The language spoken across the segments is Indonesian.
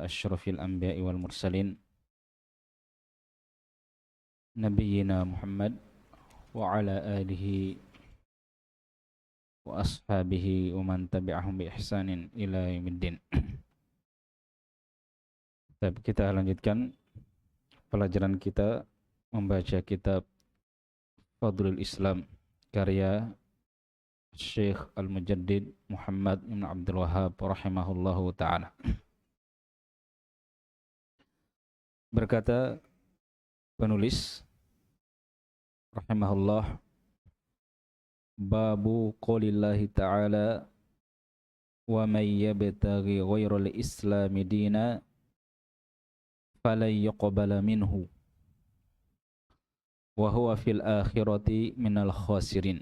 أشرف الأنبياء والمرسلين نبينا محمد وعلى آله وأصحابه ومن تبعهم بإحسان إلى يوم الدين. Kita lanjutkan pelajaran kita membaca kitab Fadlul Islam karya Syekh Al-Mujaddid Muhammad Ibn Abdul Wahhab rahimahullahu ta'ala. Berkata penulis rahimahullah, babu qoulillahi ta'ala wa may yabtaghi ghairal islami dina falan yuqbala minhu wa huwa fil akhirati minal khasirin.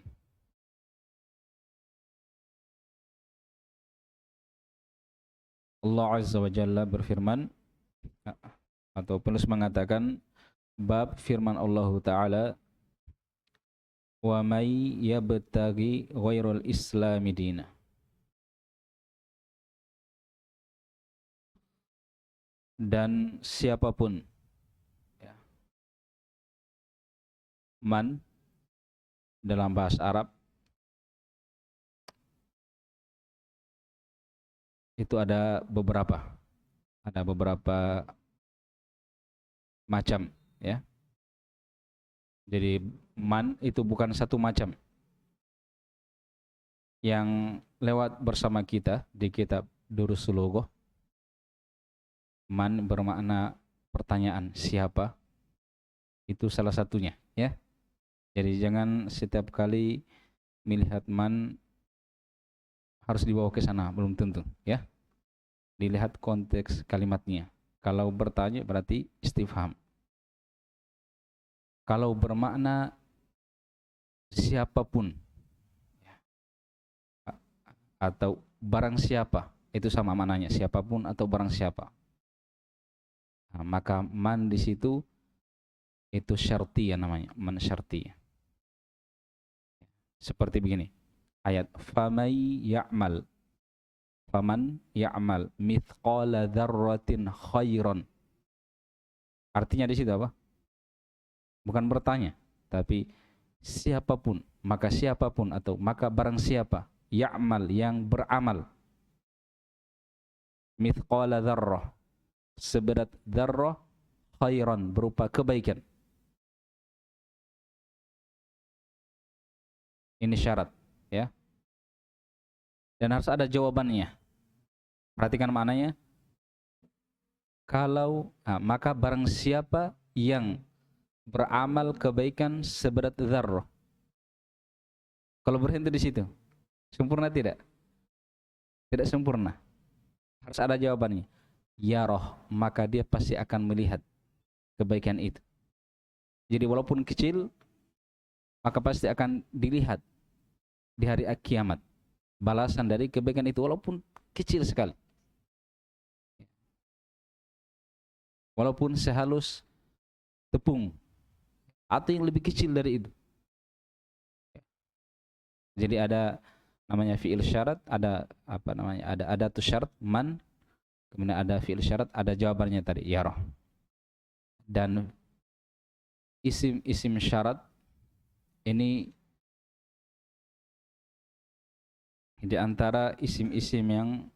Allah Azza wa Jalla berfirman, atau penulis mengatakan, bab firman Allah Ta'ala, wa may yabtaghi ghairal islami dina. Dan siapapun, ya, man dalam bahasa Arab itu ada beberapa macam, ya. Jadi man itu bukan satu macam yang lewat bersama kita di kitab Durusul Lughah. Man bermakna pertanyaan, siapa, itu salah satunya, ya. Jadi jangan setiap kali melihat man harus dibawa ke sana, belum tentu, ya. Dilihat konteks kalimatnya. Kalau bertanya berarti istifham. Kalau bermakna siapapun, ya, atau barang siapa, itu sama maknanya, siapapun atau barang siapa. Nah, maka man di situ itu syartiyah namanya, man syartiyah. Seperti begini. Ayat faman ya'mal mithqala dzarratin khairan. Artinya di situ apa? Bukan bertanya, tapi siapapun, maka siapapun atau maka barang siapa ya'mal yang beramal mithqala dzarrah, seberat dzarrah, khairan berupa kebaikan. Ini syarat, ya. Dan harus ada jawabannya. Perhatikan maknanya. Maka barang siapa yang beramal kebaikan seberat dzarrah. Kalau berhenti di situ, sempurna tidak? Tidak sempurna. Harus ada jawabannya. Yarah, maka dia pasti akan melihat kebaikan itu. Jadi walaupun kecil, maka pasti akan dilihat di hari kiamat balasan dari kebaikan itu, walaupun kecil sekali, walaupun sehalus tepung atau yang lebih kecil dari itu. Jadi ada namanya fi'il syarat, ada ada adatus syarat man, kemudian ada fi'il syarat, ada jawabannya tadi yarah. Dan isim syarat ini di antara isim-isim yang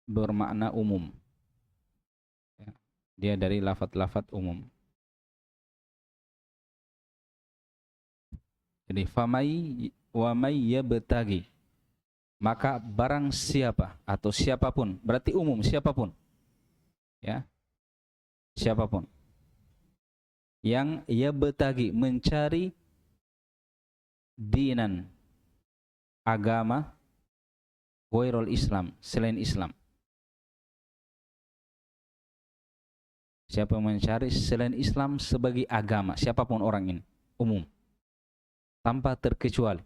bermakna umum, ya. Dia dari lafadz-lafadz umum. Jadi wa may yabtaghi, maka barang siapa atau siapapun, berarti umum, siapapun, ya, siapapun yang yabtaghi mencari dinan, agama, ghairul Islam, selain Islam. Siapa yang mencari selain Islam sebagai agama, siapapun orang ini, umum, tanpa terkecuali,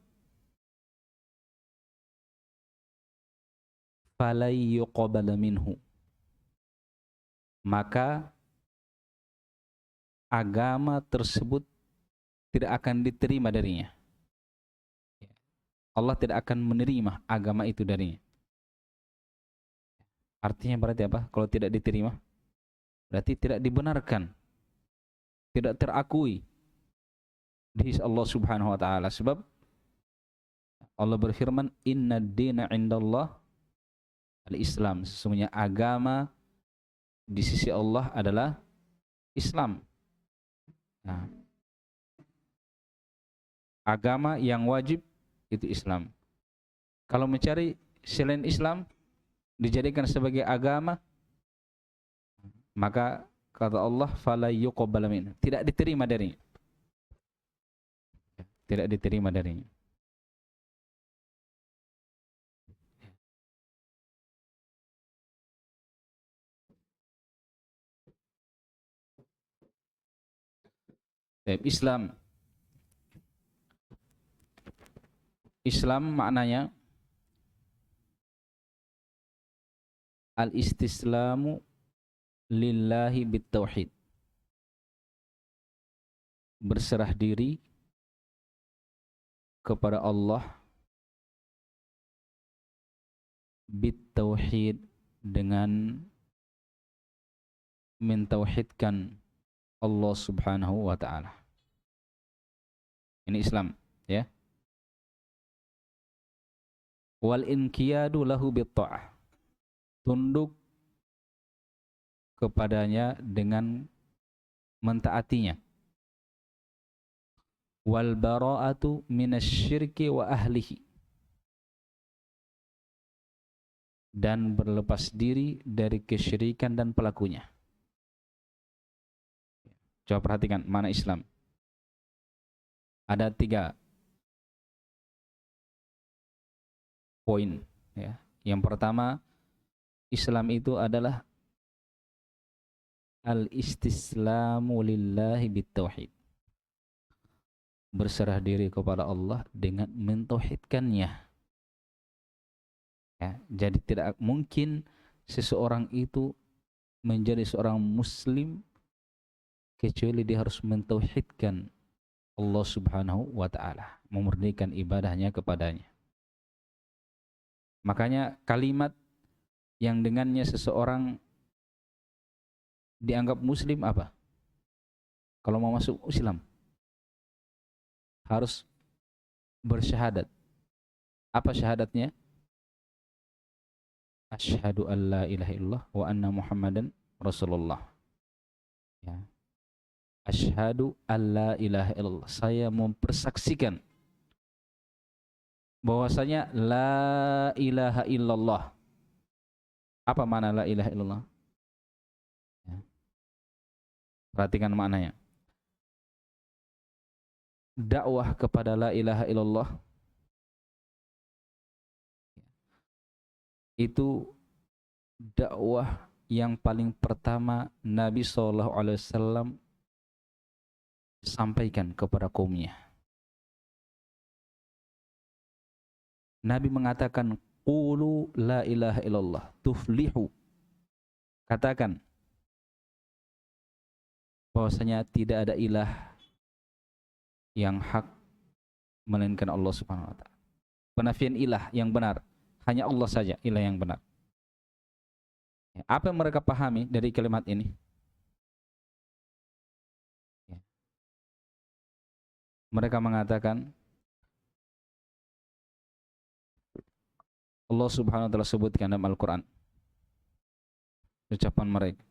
falai yuqbala minhu, maka agama tersebut tidak akan diterima darinya. Allah tidak akan menerima agama itu darinya. Artinya berarti apa? Kalau tidak diterima, berarti tidak dibenarkan, tidak terakui di sisi Allah Subhanahu wa taala. Sebab Allah berfirman, "Inna dina indallah al-Islam." Sesungguhnya agama di sisi Allah adalah Islam. Nah, agama yang wajib itu Islam. Kalau mencari selain Islam dijadikan sebagai agama, maka kata Allah, fala yuqbal min, tidak diterima darinya. Tidak diterima darinya. Islam. Islam maknanya al-istislamu lillahi bitauhid. Berserah diri kepada Allah bitauhid, dengan mentauhidkan Allah Subhanahu wa taala. Ini Islam, ya. Wal inqiyadu lahu bitta'ah. Tunduk kepadanya dengan mentaatinya. Wal bara'atu minasyirki wa ahlihi. Dan berlepas diri dari kesyirikan dan pelakunya. Coba perhatikan mana Islam. Ada 3 poin, ya. Yang pertama, Islam itu adalah al-istislamu lillahi bitauhid. Berserah diri kepada Allah dengan mentauhidkannya. Ya, jadi tidak mungkin seseorang itu menjadi seorang muslim kecuali dia harus mentauhidkan Allah Subhanahu wa taala, memurnikan ibadahnya kepadanya. Makanya kalimat yang dengannya seseorang dianggap muslim apa? Kalau mau masuk Islam harus bersyahadat. Apa syahadatnya? Asyhadu an la ilaha illallah wa anna Muhammadan Rasulullah. Ya. Asyhadu an la ilaha illallah. Saya mempersaksikan bahwasanya la ilaha illallah. Apa makna la ilaha illallah? Ya. Perhatikan maknanya. Dakwah kepada la ilaha illallah itu dakwah yang paling pertama Nabi SAW sampaikan kepada kaumnya. Nabi mengatakan, qulu la ilaha illallah tuflihu. Katakan bahwasanya tidak ada ilah yang hak melainkan Allah Subhanahu wa taala. Penafian ilah yang benar, hanya Allah saja ilah yang benar. Apa yang mereka pahami dari kalimat ini? Mereka mengatakan Allah Subhanahu wa taala sebutkan dalam Al-Qur'an, ucapan mereka,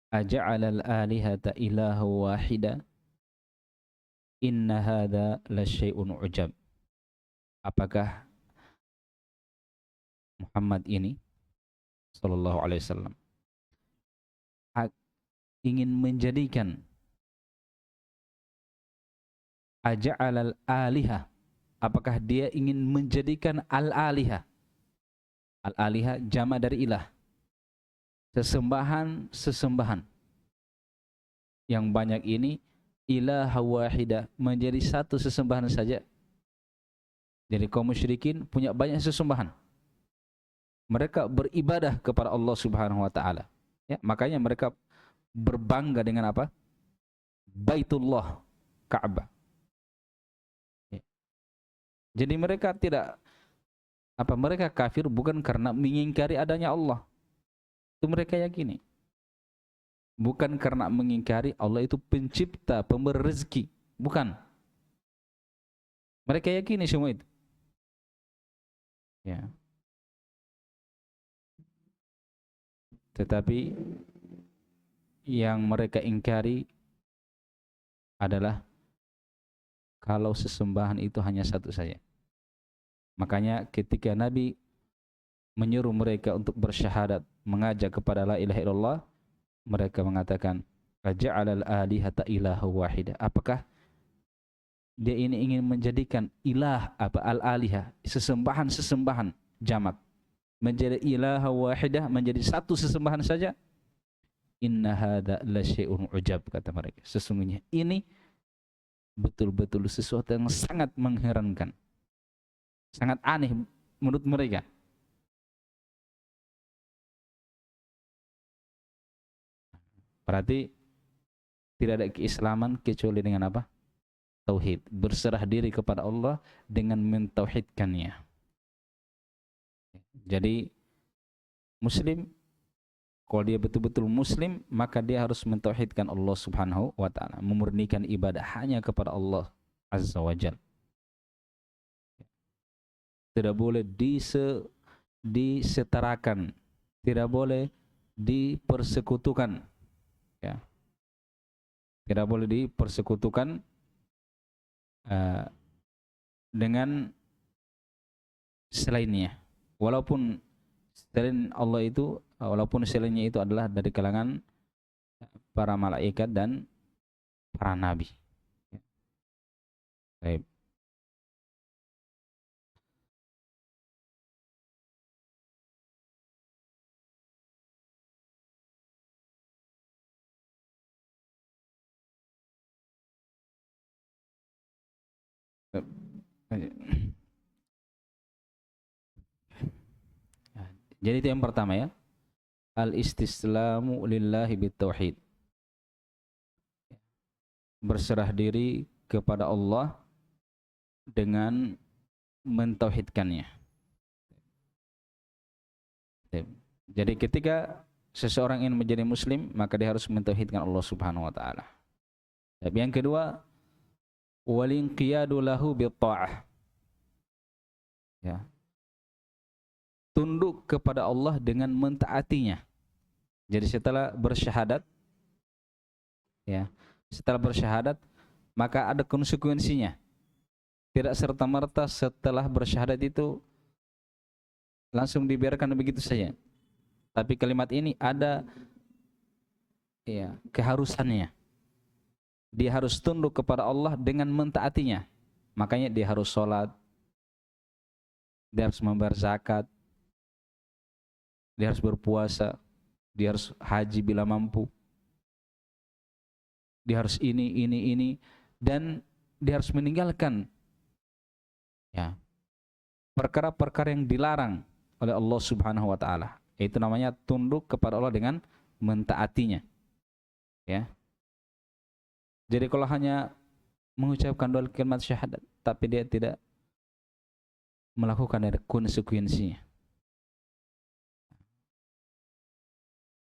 aja'alal alihata ilaha wahida inna hadza lasyai'un ujab. Apakah Muhammad ini sallallahu alaihi wasallam ingin menjadikan aja'alal aliha, apakah dia ingin menjadikan al-aliha? Al-aliha jama dari ilah, sesembahan yang banyak ini, ilaha wahida, menjadi satu sesembahan saja. Jadi kaum musyrikin punya banyak sesembahan. Mereka beribadah kepada Allah Subhanahu wa taala. Ya, makanya mereka berbangga dengan apa? Baitullah, Ka'bah. Ya. Jadi mereka tidak Apa mereka kafir bukan karena mengingkari adanya Allah? Itu mereka yakini. Bukan karena mengingkari Allah itu pencipta, pemberi rezeki. Bukan. Mereka yakini semua itu. Ya. Tetapi yang mereka ingkari adalah kalau sesembahan itu hanya satu saja. Makanya ketika Nabi menyuruh mereka untuk bersyahadat, mengajak kepada la ilaha illallah, mereka mengatakan, "Aja'alal alihata ilahu wahidah." Apakah dia ini ingin menjadikan ilah apa al-alihah, sesembahan-sesembahan jamak menjadi ilah wahidah, menjadi satu sesembahan saja? Inna hadza la syai'un ujab, kata mereka. Sesungguhnya ini betul-betul sesuatu yang sangat mengherankan. Sangat aneh menurut mereka. Berarti tidak ada keislaman kecuali dengan apa? Tauhid. Berserah diri kepada Allah dengan mentauhidkannya. Jadi Muslim, kalau dia betul-betul Muslim, maka dia harus mentauhidkan Allah Subhanahu wa ta'ala, memurnikan ibadah hanya kepada Allah Azza wa Jalla. Tidak boleh disetarakan, tidak boleh dipersekutukan, ya. Tidak boleh dipersekutukan dengan selainnya. Walaupun selain Allah itu, walaupun selainnya itu adalah dari kalangan para malaikat dan para nabi. Baik. Jadi itu yang pertama, ya. Al-istislamu lillahi bitauhid. Berserah diri kepada Allah dengan mentauhidkannya. Jadi ketika seseorang ingin menjadi muslim, maka dia harus mentauhidkan Allah Subhanahu wa taala. Yang kedua, walinqiyadu lahu bitta'ah. Ya. Tunduk kepada Allah dengan mentaatinya. Jadi setelah bersyahadat, ya, setelah bersyahadat, maka ada konsekuensinya. Tidak serta-merta setelah bersyahadat itu langsung dibiarkan begitu saja. Tapi kalimat ini ada, ya, keharusannya. Dia harus tunduk kepada Allah dengan mentaatinya. Makanya dia harus sholat, dia harus membayar zakat, dia harus berpuasa, dia harus haji bila mampu, dia harus ini, dan dia harus meninggalkan, ya, perkara-perkara yang dilarang oleh Allah Subhanahu wa taala. Itu namanya tunduk kepada Allah dengan mentaatinya. Ya. Jadi kalau hanya mengucapkan dua kalimat syahadat tapi dia tidak melakukan dari konsekuensinya,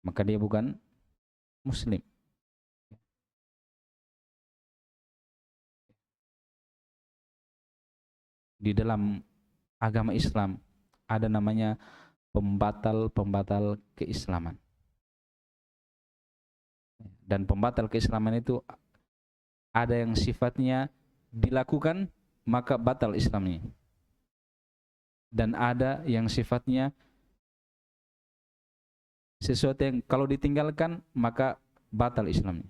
maka dia bukan muslim. Di dalam agama Islam ada namanya pembatal-pembatal keislaman. Dan pembatal keislaman itu ada yang sifatnya dilakukan maka batal Islamnya. Dan ada yang sifatnya sesuatu yang kalau ditinggalkan maka batal Islamnya.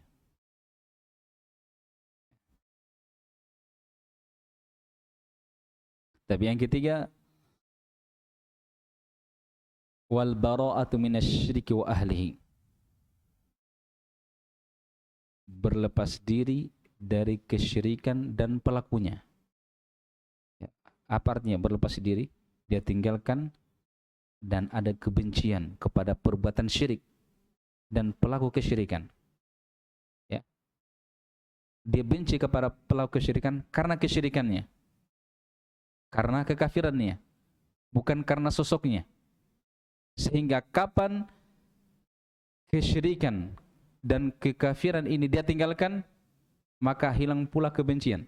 Tapi yang ketiga, wal bara'atu minasyirki wa ahlihi. Berlepas diri dari kesyirikan dan pelakunya. Apa artinya berlepas diri? Dia tinggalkan dan ada kebencian kepada perbuatan syirik dan pelaku kesyirikan. Ya. Dia benci kepada pelaku kesyirikan karena kesyirikannya, karena kekafirannya, bukan karena sosoknya. Sehingga kapan kesyirikan dan kekafiran ini dia tinggalkan, maka hilang pula kebencian.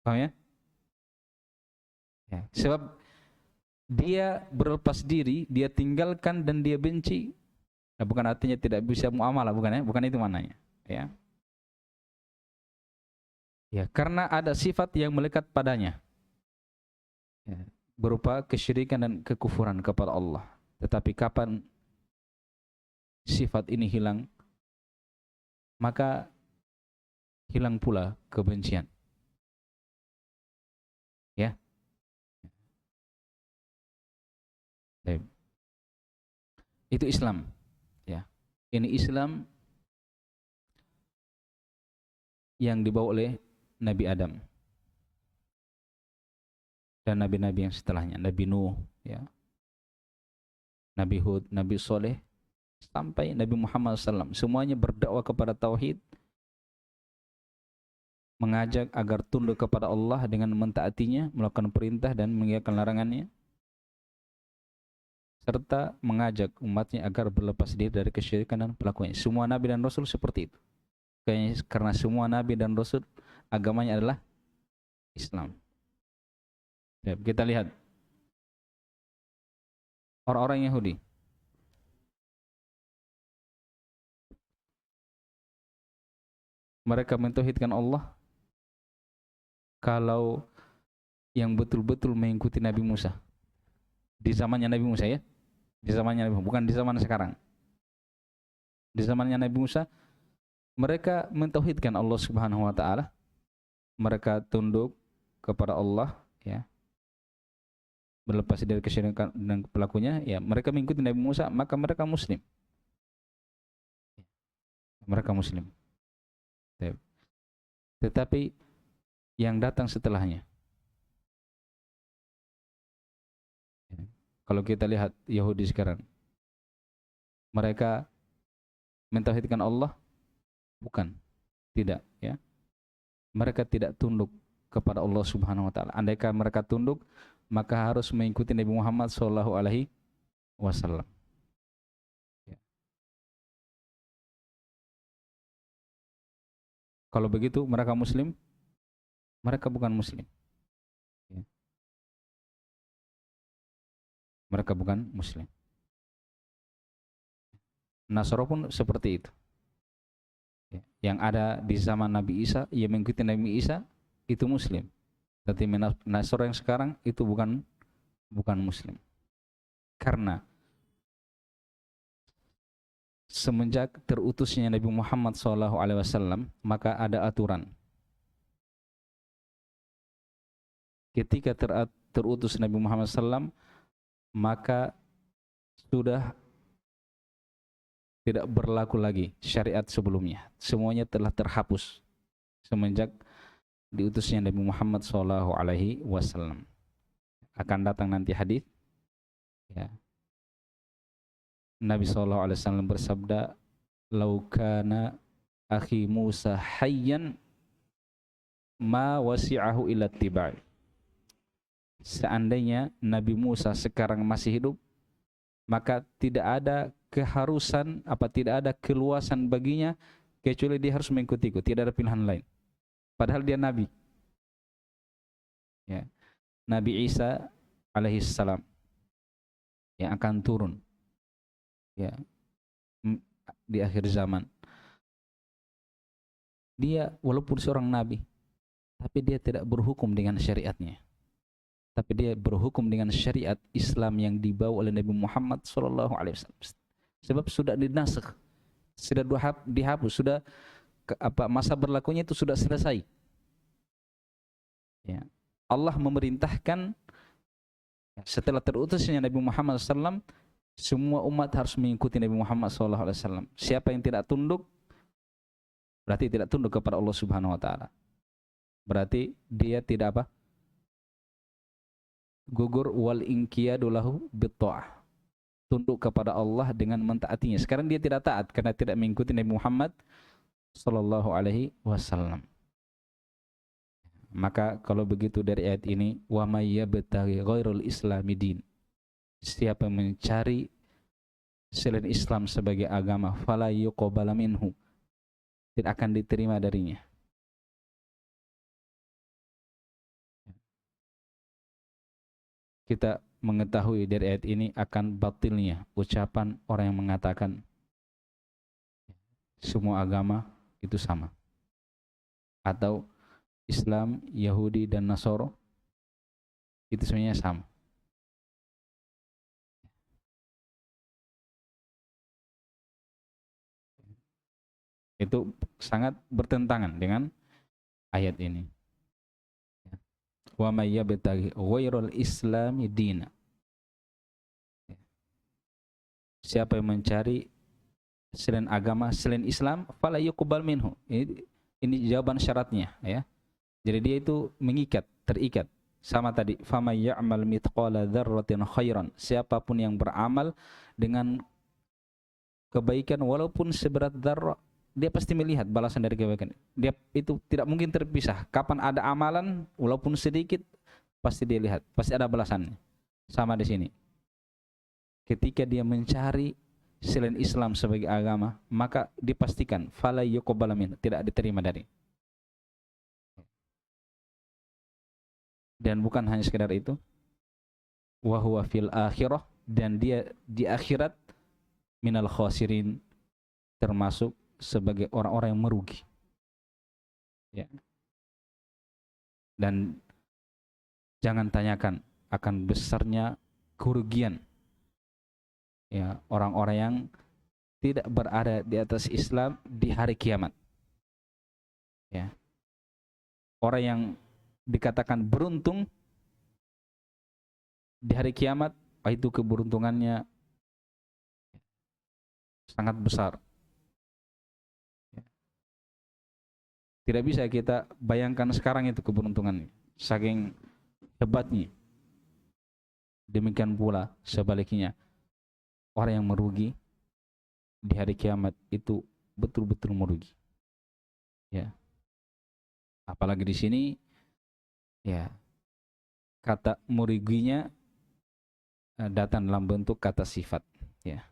Paham ya? Ya, sebab dia berlepas diri, dia tinggalkan dan dia benci. Nah, bukan artinya tidak bisa muamalah, bukan ya? Bukan itu maknanya. Ya. Ya, karena ada sifat yang melekat padanya. Ya, berupa kesyirikan dan kekufuran kepada Allah. Tetapi kapan sifat ini hilang, maka hilang pula kebencian. Ya. Itu Islam. Ya. Ini Islam yang dibawa oleh Nabi Adam dan nabi-nabi yang setelahnya, Nabi Nuh, ya, Nabi Hud, Nabi Soleh, sampai Nabi Muhammad SAW. Semuanya berdakwah kepada tauhid, mengajak agar tunduk kepada Allah dengan mentaatinya, melakukan perintah dan meninggalkan larangannya, serta mengajak umatnya agar berlepas diri dari kesyirikan dan pelakunya. Semua nabi dan rasul seperti itu. Karena semua nabi dan rasul agamanya adalah Islam. Ya, kita lihat orang-orang Yahudi. Mereka mentauhidkan Allah kalau yang betul-betul mengikuti Nabi Musa. Di zamannya Nabi Musa, ya. Di zamannya Nabi Musa, bukan di zaman sekarang. Di zamannya Nabi Musa, mereka mentauhidkan Allah Subhanahu wa taala. Mereka tunduk kepada Allah, ya. Berlepas dari kesyirikan dan pelakunya, ya, mereka mengikuti Nabi Musa, maka mereka muslim. Mereka muslim. Tetapi yang datang setelahnya, kalau kita lihat Yahudi sekarang, mereka mentauhidkan Allah? Bukan, tidak, ya. Mereka tidak tunduk kepada Allah Subhanahu wa taala. Andaikan mereka tunduk, maka harus mengikuti Nabi Muhammad sallallahu alaihi wasallam. Kalau begitu mereka muslim? Mereka bukan muslim. Mereka bukan muslim. Nasara pun seperti itu. Yang ada di zaman Nabi Isa, yang mengikuti Nabi Isa, itu muslim. Tapi Nasara yang sekarang itu bukan muslim. Karena semenjak terutusnya Nabi Muhammad SAW, maka ada aturan. Ketika terutus Nabi Muhammad SAW, maka sudah tidak berlaku lagi syariat sebelumnya. Semuanya telah terhapus semenjak diutusnya Nabi Muhammad SAW. Akan datang nanti hadis, ya. Nabi SAW bersabda, "Lau kana akhi Musa hayyan ma wasi'ahu illa tibai." Seandainya Nabi Musa sekarang masih hidup, maka tidak ada keharusan, tidak ada keluasan baginya kecuali dia harus mengikutiku, tidak ada pilihan lain. Padahal dia nabi. Ya. Nabi Isa alaihissalam yang akan turun, ya, di akhir zaman. Dia walaupun seorang nabi, tapi dia tidak berhukum dengan syariatnya. Tapi dia berhukum dengan syariat Islam yang dibawa oleh Nabi Muhammad SAW. Sebab sudah dinasakh, sudah dihapus, sudah masa berlakunya itu sudah selesai. Ya. Allah memerintahkan setelah terutusnya Nabi Muhammad SAW, semua umat harus mengikuti Nabi Muhammad SAW. Siapa yang tidak tunduk, berarti tidak tunduk kepada Allah Subhanahu wa taala. Berarti dia tidak gugur wal inqiyadu lahu bitta'ah. Tunduk kepada Allah dengan mentaatinya. Sekarang dia tidak taat karena tidak mengikuti Nabi Muhammad sallallahu alaihi wasallam. Maka kalau begitu dari ayat ini, wa may yabtaghi ghairul islami din, siapa yang mencari selain Islam sebagai agama, fala yuqbala minhu, tidak akan diterima darinya. Kita mengetahui dari ayat ini akan batilnya ucapan orang yang mengatakan semua agama itu sama, atau Islam, Yahudi, dan Nasoro itu sebenarnya sama. Itu sangat bertentangan dengan ayat ini. Wa may yabtaghi ghairal islami dina, siapa yang mencari selain agama, selain Islam, fala yuqbal minhu. Ini jawaban syaratnya, ya. Jadi dia itu mengikat, terikat. Sama tadi, famay ya'mal mithqala dzarratin khairan, siapapun yang beramal dengan kebaikan walaupun seberat dzarrah, dia pasti melihat balasan dari kebaikan. Dia itu tidak mungkin terpisah. Kapan ada amalan walaupun sedikit, pasti dia lihat, pasti ada balasannya. Sama di sini. Ketika dia mencari selain Islam sebagai agama, maka dipastikan fala yuqbal min, tidak diterima dari. Dan bukan hanya sekedar itu, wa huwa fil akhirah, dan dia di akhirat minal khasirin, termasuk sebagai orang-orang yang merugi. Ya. Dan jangan tanyakan akan besarnya kerugian, ya, orang-orang yang tidak berada di atas Islam di hari kiamat. Ya. Orang yang dikatakan beruntung di hari kiamat, itu keberuntungannya sangat besar. Tidak bisa kita bayangkan sekarang itu keberuntungannya, saking hebatnya. Demikian pula sebaliknya, orang yang merugi di hari kiamat itu betul-betul merugi. Ya. Apalagi di sini, ya, kata meruginya datang dalam bentuk kata sifat. Ya.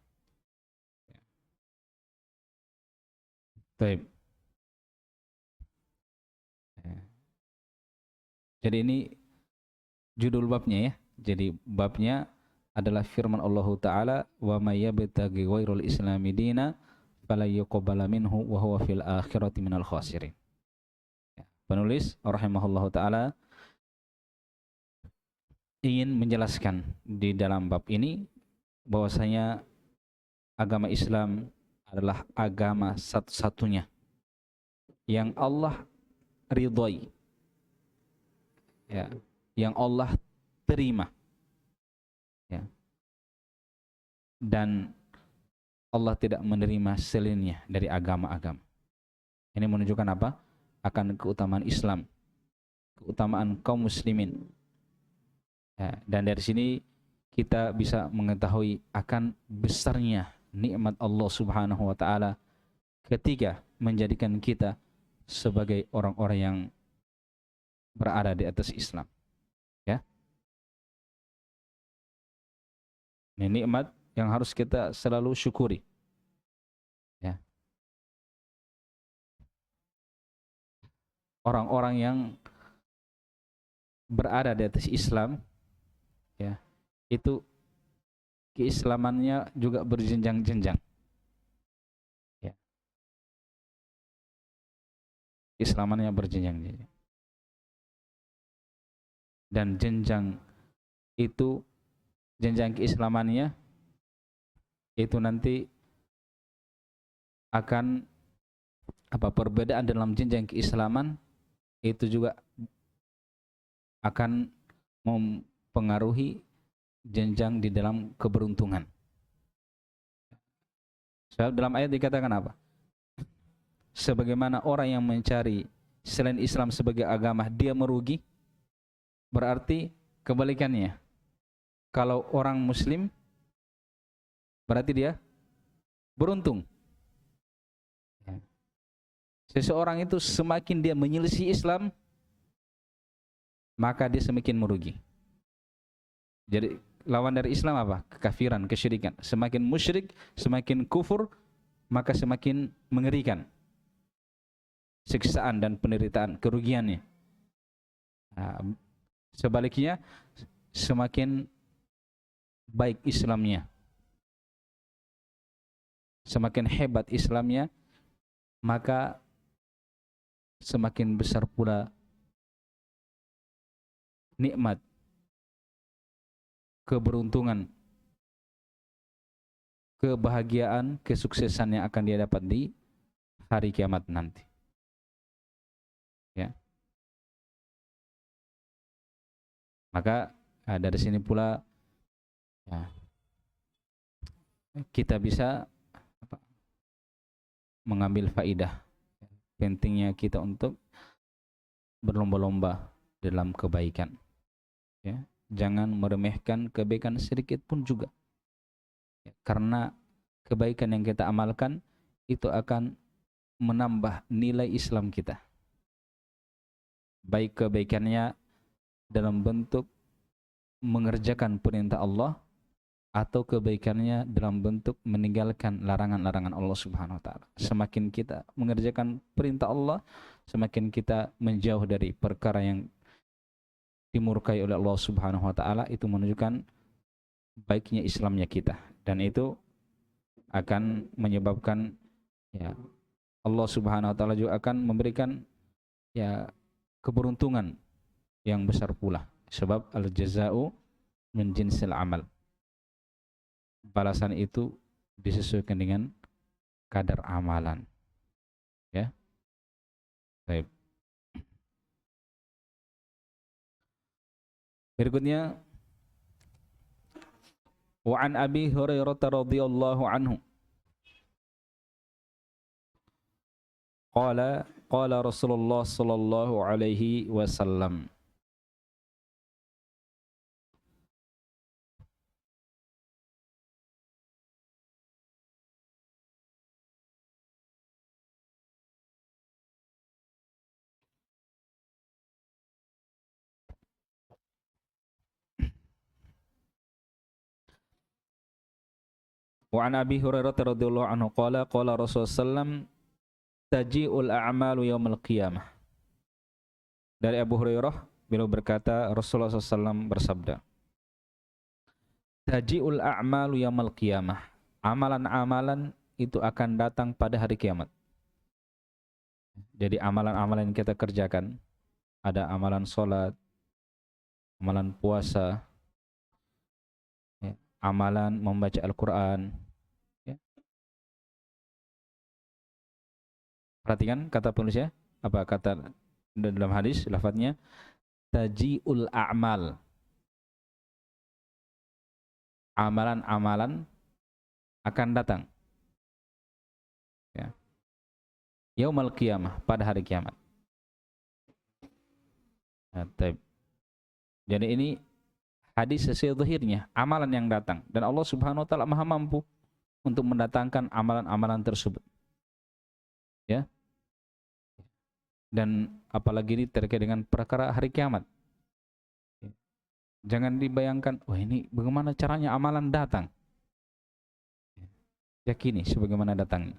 Baik. Jadi ini judul babnya, ya. Jadi babnya adalah firman Allah Ta'ala, wa may yabtaghi ghairal islami dina fala yuqbala minhu wa huwa fil akhirati minal khasirin. Penulis rahimahullah ta'ala ingin menjelaskan di dalam bab ini bahwasanya agama Islam adalah agama satu-satunya yang Allah ridhoi, ya, yang Allah terima, ya, dan Allah tidak menerima selainnya dari agama-agama. Ini menunjukkan apa? Akan keutamaan Islam, keutamaan kaum muslimin. Ya, dan dari sini kita bisa mengetahui akan besarnya nikmat Allah Subhanahu wa taala ketika menjadikan kita sebagai orang-orang yang berada di atas Islam. Ya. Ini nikmat yang harus kita selalu syukuri. Ya. Orang-orang yang berada di atas Islam, ya, itu keislamannya juga berjenjang-jenjang. Ya. Keislamannya berjenjang-jenjang. Dan jenjang itu, jenjang keislamannya itu nanti akan perbedaan dalam jenjang keislaman itu juga akan mempengaruhi jenjang di dalam keberuntungan. Sebab dalam ayat dikatakan apa? Sebagaimana orang yang mencari selain Islam sebagai agama dia merugi, berarti kebalikannya. Kalau orang muslim berarti dia beruntung. Seseorang itu semakin dia menyelisih Islam, maka dia semakin merugi. Jadi lawan dari Islam apa? Kekafiran, kesyirikan. Semakin musyrik, semakin kufur, maka semakin mengerikan siksaan dan penderitaan, kerugiannya. Nah, sebaliknya, semakin baik Islamnya, semakin hebat Islamnya, maka semakin besar pula nikmat, keberuntungan, kebahagiaan, kesuksesan yang akan dia dapat di hari kiamat nanti. Ya. Maka dari sini pula ya, kita bisa mengambil faidah pentingnya kita untuk berlomba-lomba dalam kebaikan. Ya. Jangan meremehkan kebaikan sedikit pun juga. Ya, karena kebaikan yang kita amalkan itu akan menambah nilai Islam kita. Baik kebaikannya dalam bentuk mengerjakan perintah Allah atau kebaikannya dalam bentuk meninggalkan larangan-larangan Allah Subhanahu wa taala. Semakin kita mengerjakan perintah Allah, semakin kita menjauh dari perkara yang dimurkai oleh Allah Subhanahu wa taala, itu menunjukkan baiknya Islamnya kita, dan itu akan menyebabkan ya Allah Subhanahu wa taala juga akan memberikan ya keberuntungan yang besar pula, sebab al-jaza'u min jinsil amal. Balasan itu disesuaikan dengan kadar amalan. Ya. Baik. Berikutnya, wa an Abi Hurairah radhiyallahu anhu qala Rasulullah sallallahu alaihi wasallam, wa an Abi Hurairah radhiyallahu anhu qala Rasulullah sallam taji'ul a'malu yaumal qiyamah. Dari Abu Hurairah, beliau berkata Rasulullah SAW bersabda, taji'ul a'malu yaumal qiyamah. Amalan-amalan itu akan datang pada hari kiamat. Jadi amalan-amalan yang kita kerjakan, ada amalan sholat, amalan puasa, ya, amalan membaca Al-Quran. Ya. Perhatikan kata penulisnya, apa kata dalam hadis, lafadznya taji'ul a'mal. Amalan-amalan akan datang. Ya. Yaumal qiyamah, pada hari kiamat. Nah, jadi ini hadis sesuai zahirnya, amalan yang datang, dan Allah Subhanahu wa taala Maha mampu untuk mendatangkan amalan-amalan tersebut. Ya. Dan apalagi ini terkait dengan perkara hari kiamat. Jangan dibayangkan, wah ini bagaimana caranya amalan datang. Yakini sebagaimana datangnya.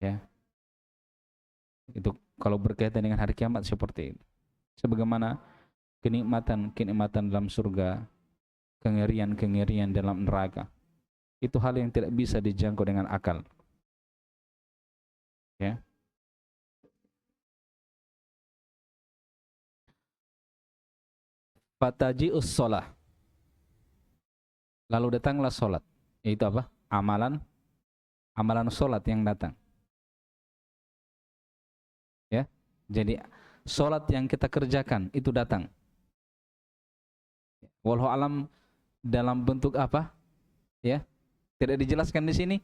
Ya. Itu kalau berkaitan dengan hari kiamat seperti itu. Sebagaimana kenikmatan dalam surga, kengerian dalam neraka. Itu hal yang tidak bisa dijangkau dengan akal. Ya. Fataji'us sholah. Lalu datanglah sholat. Itu apa? Amalan sholat yang datang. Ya. Jadi sholat yang kita kerjakan itu datang. Wallahu alam dalam bentuk apa? Ya. Tidak dijelaskan di sini.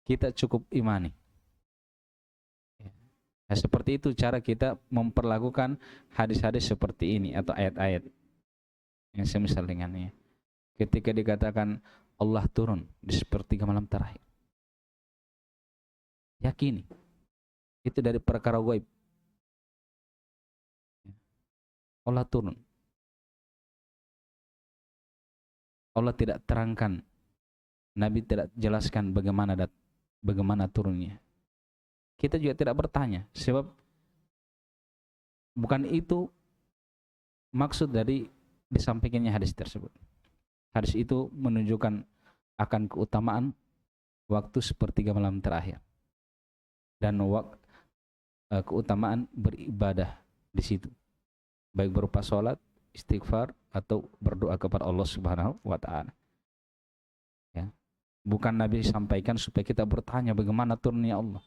Kita cukup imani. Nah, seperti itu cara kita memperlakukan hadis-hadis seperti ini atau ayat-ayat yang semisal dengannya. Ketika dikatakan Allah turun di sepertiga malam terakhir, yakini itu dari perkara gaib. Allah turun. Allah tidak terangkan, Nabi tidak jelaskan bagaimana turunnya. Kita juga tidak bertanya, sebab bukan itu maksud dari disampaikannya hadis tersebut. Hadis itu menunjukkan akan keutamaan waktu sepertiga malam terakhir dan keutamaan beribadah di situ, baik berupa sholat, istighfar, atau berdoa kepada Allah Subhanahu wa Ta'ala. Ya. Bukan Nabi sampaikan supaya kita bertanya bagaimana turunnya Allah.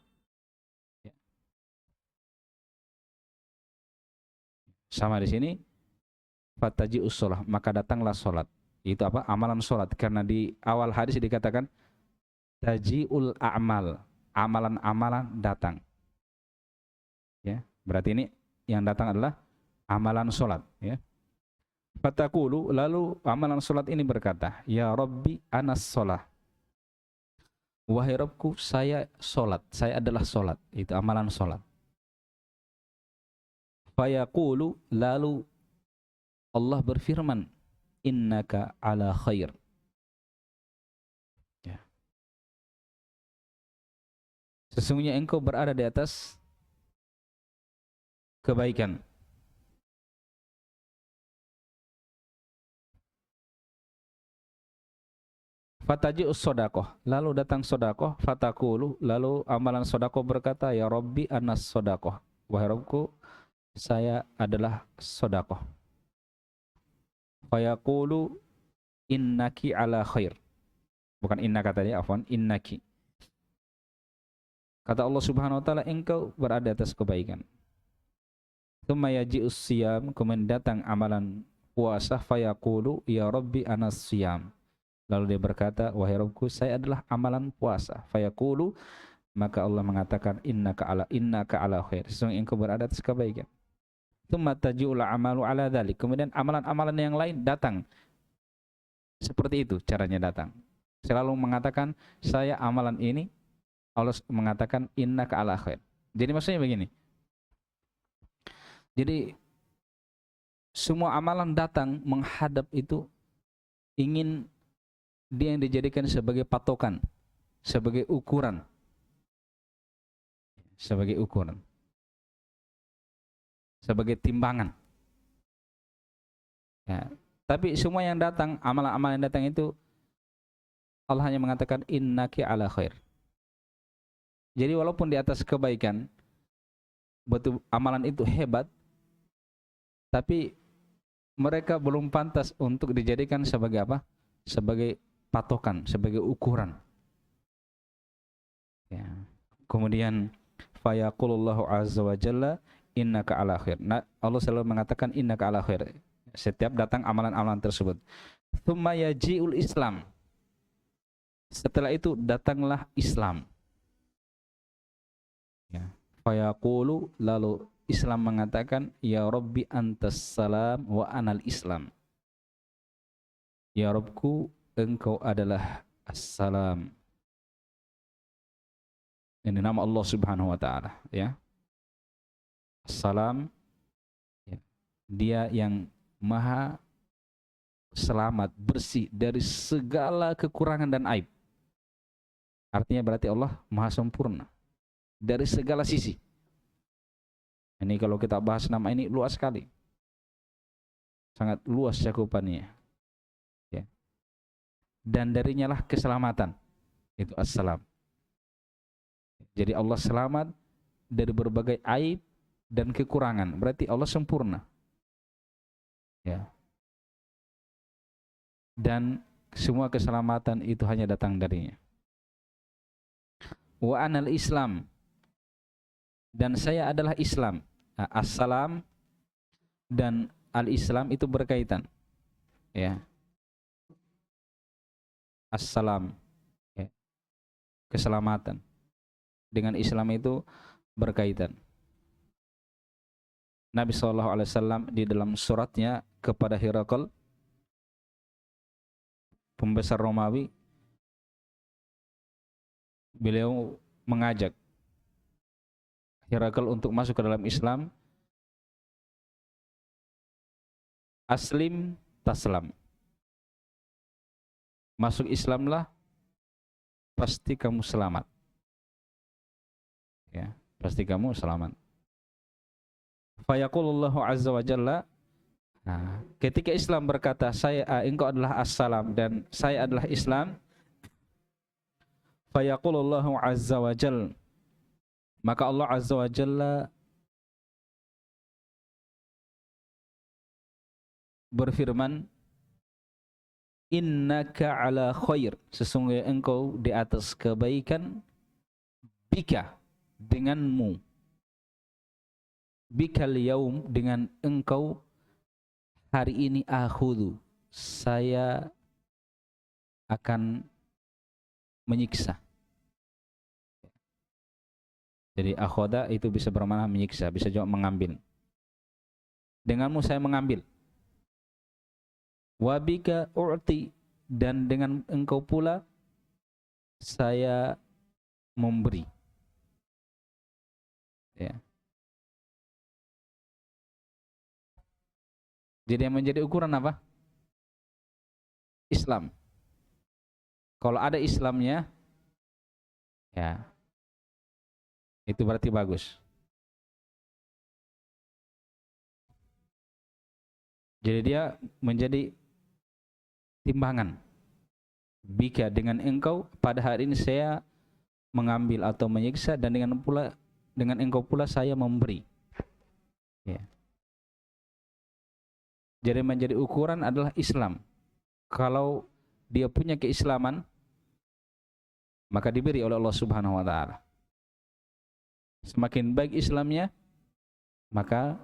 Ya. Sama di sini, fataji'us sholah, maka datanglah sholat. Itu apa? Amalan sholat. Karena di awal hadis dikatakan taji'ul a'mal, amalan-amalan datang. Ya, berarti ini yang datang adalah amalan sholat. Ya. Fatakulu, lalu amalan sholat ini berkata, ya Rabbi anas sholah. Wahai Rabbku, saya sholat, saya adalah sholat. Itu amalan sholat. Fayaqulu, lalu Allah berfirman, innaka ala khair. Ya. Sesungguhnya engkau berada di atas kebaikan. Fataji'us sodakoh, lalu datang sodakoh. Fatakulu, lalu amalan sodakoh berkata, ya Rabbi anas sodakoh. Wahai Rabbku, saya adalah sodakoh. Fayaqulu innaki ala khair. Bukan inna katanya, afwan, innaki. Kata Allah Subhanahu wa Ta'ala, engkau berada atas kebaikan. Tsumma yaji'us siyam, kemudian datang amalan puasa. Fayaqulu ya Rabbi anas siyam. Lalu dia berkata, wahai Rabbku, saya adalah amalan puasa. Fayaqulu, maka Allah mengatakan, innaka ala khair. Sesungguhnya engkau berada atas kebaikan. Tsumma taji'ul amalu ala dzalik. Kemudian amalan-amalan yang lain datang. Seperti itu caranya datang. Selalu mengatakan, saya amalan ini. Allah mengatakan, innaka ala khair. Jadi maksudnya begini. Jadi semua amalan datang menghadap itu, ingin dia yang dijadikan sebagai patokan, sebagai ukuran. Sebagai ukuran. Sebagai timbangan. Ya. Tapi semua yang datang, amalan-amalan yang datang itu, Allah hanya mengatakan innaki ala khair. Jadi walaupun di atas kebaikan, betul amalan itu hebat, tapi mereka belum pantas untuk dijadikan sebagai apa? Sebagai patokan, sebagai ukuran. Ya. Kemudian fayaqulullahu azza wa jalla innaka ala khair. Nah, Allah selalu mengatakan innaka ala khair setiap datang amalan-amalan tersebut. Tsumma yaji'ul Islam. Setelah itu datanglah Islam. Ya. Fayaqulu, lalu Islam mengatakan ya Rabbi antas salam wa anal Islam. Ya Rabbku, engkau adalah As-Salam. Ini nama Allah Subhanahu wa Ta'ala, ya. As-Salam, ya. Dia yang maha selamat, bersih dari segala kekurangan dan aib. Artinya berarti Allah maha sempurna dari segala sisi. Ini kalau kita bahas nama ini luas sekali. Sangat luas cakupannya. Ya. Dan darinya lah keselamatan. Itu As-Salam. Jadi Allah selamat dari berbagai aib dan kekurangan. Berarti Allah sempurna. Ya. Dan semua keselamatan itu hanya datang darinya. Wa anal Islam. Dan saya adalah Islam. Nah, As-Salam dan Al-Islam itu berkaitan. Ya. As-Salam. Ya. Keselamatan. Dengan Islam itu berkaitan. Nabi SAW di dalam suratnya kepada Herakl, pembesar Romawi, beliau mengajak Herakl untuk masuk ke dalam Islam aslim taslam. Masuk Islamlah, pasti kamu selamat. Ya, pasti kamu selamat. Fayaqulullahu azza wa jalla, nah, ketika Islam berkata, engkau adalah as-salam dan saya adalah Islam, fayaqulullahu azza wa jalla, maka Allah azza wa jalla berfirman, innaka ala khair, sesungguhnya engkau di atas kebaikan, bika, denganmu, bikal yaum, dengan engkau hari ini, akhudhu, saya akan menyiksa. Jadi akhoda itu bisa bermakna menyiksa, bisa juga mengambil. Denganmu saya mengambil. Wabika u'ti, dan dengan engkau pula saya memberi. Ya. Jadi yang menjadi ukuran apa? Islam. Kalau ada Islamnya, ya, itu berarti bagus. Jadi dia menjadi timbangan. Bika, dengan engkau pada hari ini saya mengambil atau menyiksa, dan dengan engkau pula saya memberi. Ya. Jadi menjadi ukuran adalah Islam. Kalau dia punya keislaman, maka diberi oleh Allah Subhanahu wa taala. Semakin baik Islamnya, maka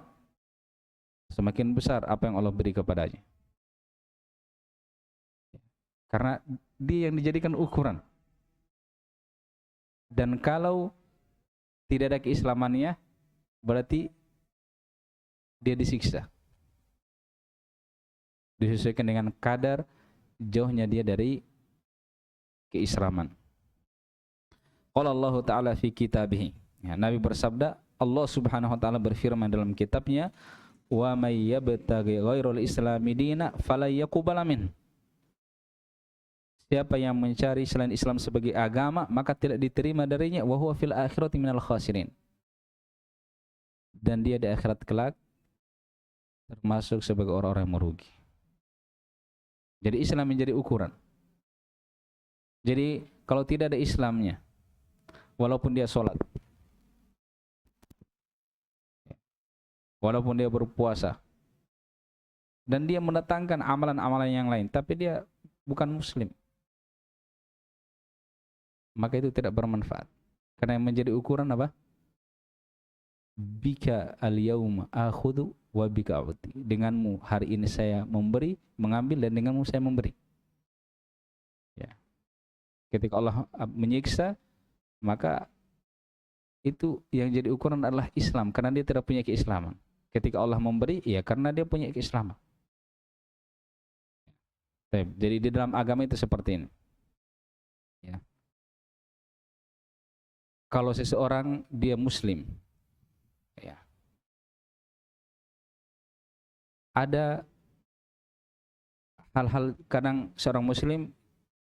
semakin besar apa yang Allah beri kepadanya. Karena dia yang dijadikan ukuran. Dan kalau tidak ada keislamannya, berarti dia disiksa. Disesuaikan dengan kadar jauhnya dia dari keislaman. Qala Allah Ta'ala fi kitabih. Ya, Nabi bersabda, Allah Subhanahu wa taala berfirman dalam kitabnya, wa may yabtaghi ghairal islami dina fala yaqbala min. Siapa yang mencari selain Islam sebagai agama, maka tidak diterima darinya, wa huwa fil akhirati minal khasirin. Dan dia di akhirat kelak termasuk sebagai orang-orang yang merugi. Jadi Islam menjadi ukuran. Jadi kalau tidak ada Islamnya, walaupun dia sholat, walaupun dia berpuasa, dan dia mendatangkan amalan-amalan yang lain, tapi dia bukan muslim, maka itu tidak bermanfaat. Karena yang menjadi ukuran apa? Bika al-yawma akhudhu wa bika a'ti. Denganmu hari ini saya memberi, mengambil, dan denganmu saya memberi. Ya. Ketika Allah menyiksa, maka itu yang jadi ukuran adalah Islam, karena dia tidak punya keislaman. Ketika Allah memberi, ya karena dia punya keislaman. Jadi di dalam agama itu seperti ini. Ya. Kalau seseorang dia muslim, ya, ada hal-hal kadang seorang muslim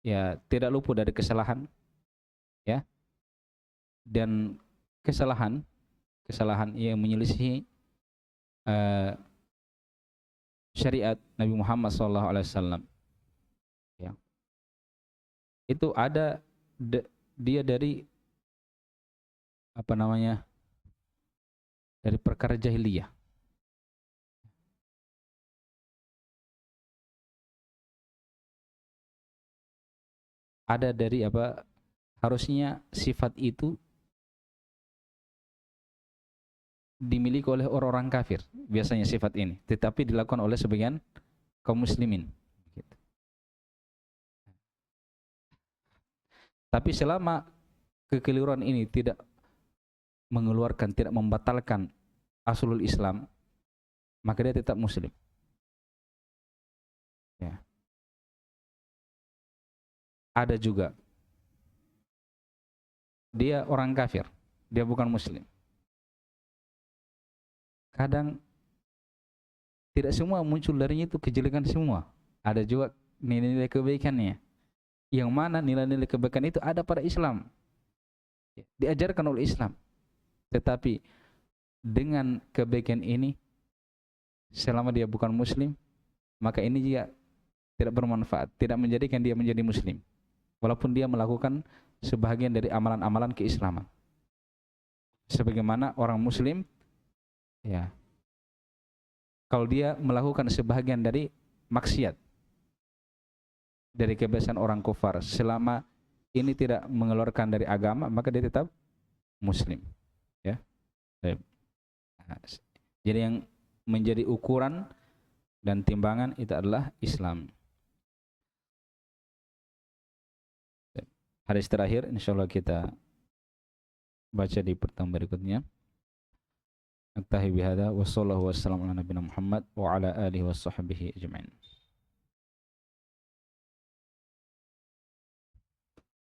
ya tidak luput dari kesalahan, ya, dan kesalahan yang menyelisihi syariat Nabi Muhammad SAW. Ya. Itu ada dia dari dari perkara jahiliyah. Ada dari harusnya sifat itu dimiliki oleh orang-orang kafir, biasanya sifat ini, tetapi dilakukan oleh sebagian kaum muslimin. Gitu. Tapi selama kekeliruan ini tidak mengeluarkan, tidak membatalkan aslul Islam, maka dia tetap muslim. Ya. Ada juga dia orang kafir, dia bukan muslim. Kadang Tidak semua muncul darinya itu kejelekan semua. Ada juga nilai-nilai kebaikannya. Yang mana nilai-nilai kebaikan itu ada pada Islam. Diajarkan oleh Islam. Tetapi dengan kebaikan ini, selama dia bukan muslim, maka ini juga tidak bermanfaat, tidak menjadikan dia menjadi muslim. Walaupun dia melakukan sebahagian dari amalan-amalan keislaman. Sebagaimana orang muslim, ya, kalau dia melakukan sebahagian dari maksiat, dari kebiasaan orang kufar, selama ini tidak mengeluarkan dari agama, maka dia tetap muslim. Ya. Jadi yang menjadi ukuran dan timbangan itu adalah Islam. Hadis terakhir insyaallah kita baca di pertemuan berikutnya. Naktahi bihadza wa sallallahu wasallam ala nabiyina Muhammad wa ala alihi washabbihi ajmain.